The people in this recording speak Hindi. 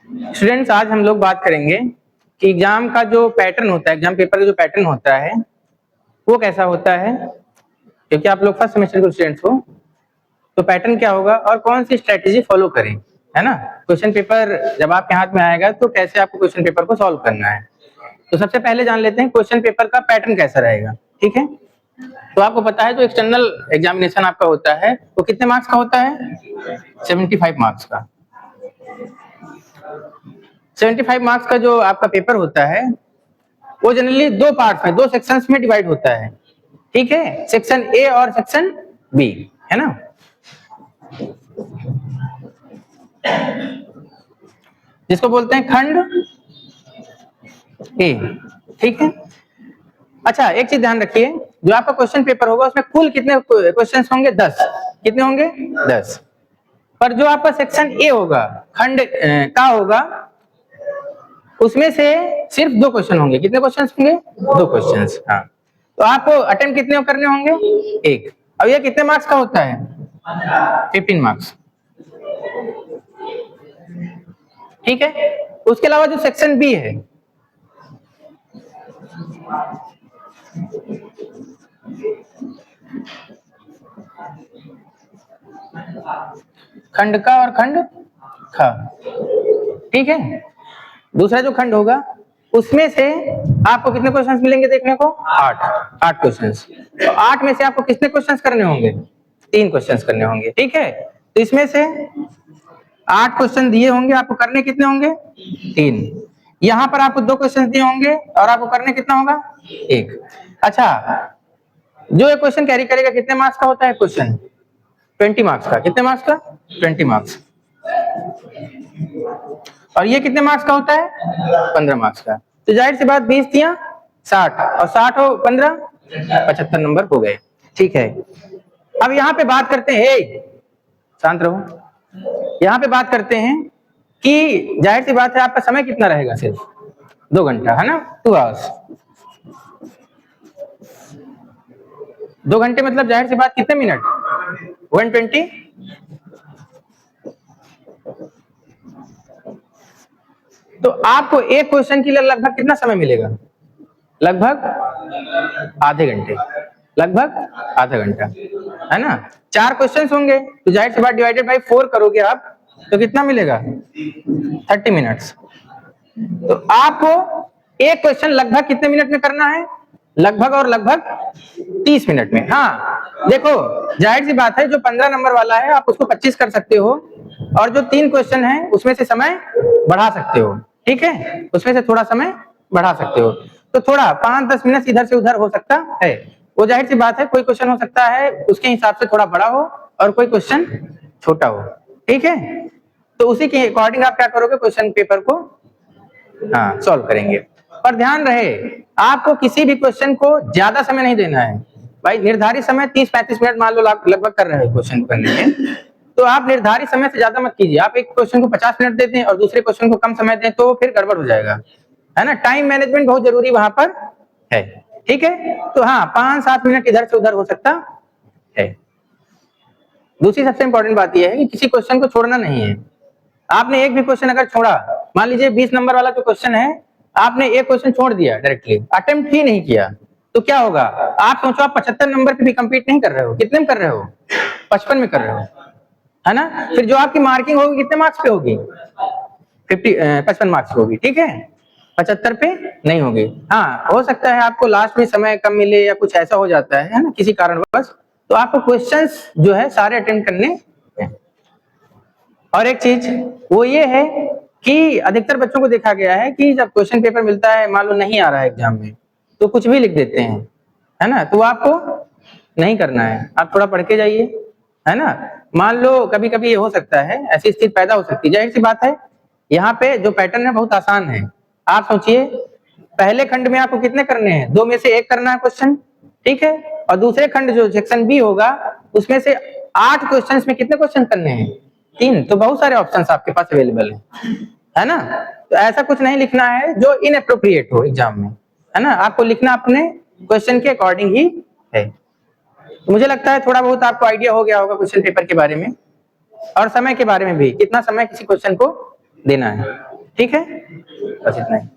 स्टूडेंट्स, आज हम लोग बात करेंगे कि एग्जाम का जो पैटर्न होता है, एग्जाम पेपर का जो पैटर्न होता है वो कैसा होता है। क्योंकि आप लोग फर्स्ट सेमेस्टर के स्टूडेंट्स हो, तो पैटर्न क्या होगा और कौन सी स्ट्रेटेजी फॉलो करें, है ना। क्वेश्चन पेपर जब आपके हाथ में आएगा तो कैसे आपको क्वेश्चन पेपर को सॉल्व करना है। तो सबसे पहले जान लेते हैं क्वेश्चन पेपर का पैटर्न कैसा रहेगा। ठीक है, तो आपको पता है जो एक्सटर्नल एग्जामिनेशन आपका होता है वो कितने मार्क्स का होता है? 75 मार्क्स का। 75 मार्क्स का जो आपका पेपर होता है वो जनरली दो पार्ट में, दो सेक्शंस में डिवाइड होता है। ठीक है, सेक्शन ए और सेक्शन बी, है ना। जिसको बोलते हैं खंड ए। ठीक है, अच्छा एक चीज ध्यान रखिए, जो आपका क्वेश्चन पेपर होगा उसमें कुल कितने क्वेश्चंस होंगे? 10। कितने होंगे? 10। पर जो आपका सेक्शन ए होगा, खंड का होगा, उसमें से सिर्फ 2 क्वेश्चन होंगे। कितने क्वेश्चन होंगे? 2 क्वेश्चन। हाँ, तो आपको अटेम्प्ट कितने करने होंगे? 1। अब ये कितने मार्क्स का होता है? 15 मार्क्स। ठीक है, उसके अलावा जो सेक्शन बी है, खंड का और खंड खा। ठीक है, दूसरा जो खंड होगा उसमें से आपको कितने क्वेश्चंस मिलेंगे देखने को? 8 क्वेश्चंस। तो 8 में से आपको कितने क्वेश्चंस करने होंगे? 3 क्वेश्चंस करने होंगे। ठीक है, तो इसमें से 8 क्वेश्चन दिए होंगे, आपको करने कितने होंगे? 3। यहां पर आपको 2 क्वेश्चन दिए होंगे और आपको करने कितना होगा? 1। अच्छा, जो ये क्वेश्चन कैरी करेगा कितने मार्क्स का होता है क्वेश्चन? 20 मार्क्स का। कितने मार्क्स का? 20 मार्क्स। और ये कितने मार्क्स का होता है? 15 मार्क्स का। तो जाहिर सी बात 20 दिया 60 और 60 हो 15, 75 नंबर हो गए। ठीक है, अब यहाँ पे बात करते हैं, शांत रहो। यहाँ पे बात करते हैं कि जाहिर सी बात है आपका समय कितना रहेगा? सिर्फ 2 घंटा, है ना, 2 आवर्स। 2 घंटे मतलब जाहिर सी बात कितने मिनट? 120। तो आपको एक क्वेश्चन के लिए लगभग कितना समय मिलेगा? लगभग आधे घंटे, लगभग आधा घंटा, है ना। 4 क्वेश्चन होंगे तो जाहिर सी बात डिवाइडेड बाय 4 करोगे आप तो कितना मिलेगा? 30 मिनट्स। तो आपको एक क्वेश्चन लगभग कितने मिनट में करना है? लगभग और लगभग 30 मिनट में। हाँ देखो, जाहिर सी बात है जो 15 नंबर वाला है आप उसको 25 कर सकते हो और जो 3 क्वेश्चन है उसमें से समय बढ़ा सकते हो। ठीक है, उसमें से थोड़ा समय बढ़ा सकते हो, तो थोड़ा 5-10 मिनट इधर से उधर हो सकता है। वो जाहिर सी बात है, कोई क्वेश्चन हो सकता है उसके हिसाब से थोड़ा बड़ा हो और कोई क्वेश्चन छोटा हो। ठीक है, तो उसी के अकॉर्डिंग आप क्या करोगे? क्वेश्चन पेपर को हाँ सॉल्व करेंगे। पर ध्यान रहे, आपको किसी भी क्वेश्चन को ज्यादा समय नहीं देना है भाई। निर्धारित समय 30-35 मिनट मान लो लगभग कर रहे हो क्वेश्चन करने में, तो आप निर्धारित समय से ज्यादा मत कीजिए। आप एक क्वेश्चन को 50 मिनट देते हैं और दूसरे क्वेश्चन को कम समय दें तो फिर गड़बड़ हो जाएगा, है ना। टाइम मैनेजमेंट बहुत जरूरी वहां पर है। ठीक है, तो हाँ 5-7 मिनट इधर से उधर हो सकता है। दूसरी सबसे इंपॉर्टेंट बात यह है कि किसी क्वेश्चन को छोड़ना नहीं है। आपने एक भी क्वेश्चन अगर छोड़ा, मान लीजिए 20 नंबर वाला जो क्वेश्चन है, आपने एक क्वेश्चन छोड़ दिया, डायरेक्टली अटेम्प्ट ही नहीं किया, तो क्या होगा? आप सोचो, आप 75 नंबर पे भी कंप्लीट नहीं कर रहे हो। कितने में कर रहे हो? 55 में कर रहे हो, है ना। फिर जो आपकी मार्किंग होगी कितने मार्क्स पे होगी? 55 मार्क्स होगी। ठीक है, 75 पे नहीं होगी। हाँ, हो सकता है आपको लास्ट में समय कम मिले या कुछ ऐसा हो जाता है ना, किसी कारणवश, तो आपको क्वेश्चंस जो है सारे अटेंड करने हैं। और एक चीज वो ये है कि अधिकतर बच्चों को देखा गया है कि जब क्वेश्चन पेपर मिलता है, मान लो नहीं आ रहा है एग्जाम में, तो कुछ भी लिख देते हैं, है ना। तो आपको नहीं करना है, आप थोड़ा पढ़ के जाइए, है ना। मान लो कभी कभी ये हो सकता है, ऐसी स्थिति पैदा हो सकती है। जाहिर सी बात है, यहाँ पे जो पैटर्न है बहुत आसान है। आप सोचिए, पहले खंड में आपको कितने करने हैं? 2 में से 1 करना है क्वेश्चन। ठीक है, और दूसरे खंड जो सेक्शन बी होगा उसमें से 8 क्वेश्चन में कितने क्वेश्चन करने हैं? 3। तो बहुत सारे ऑप्शंस आपके पास अवेलेबल है ना। तो ऐसा कुछ नहीं लिखना है जो इनएप्रोप्रिएट हो एग्जाम में, है ना। आपको लिखना अपने क्वेश्चन के अकॉर्डिंग ही है। तो मुझे लगता है थोड़ा बहुत आपको आइडिया हो गया होगा क्वेश्चन पेपर के बारे में और समय के बारे में भी, कितना समय किसी क्वेश्चन को देना है। ठीक है, बस इतना ही।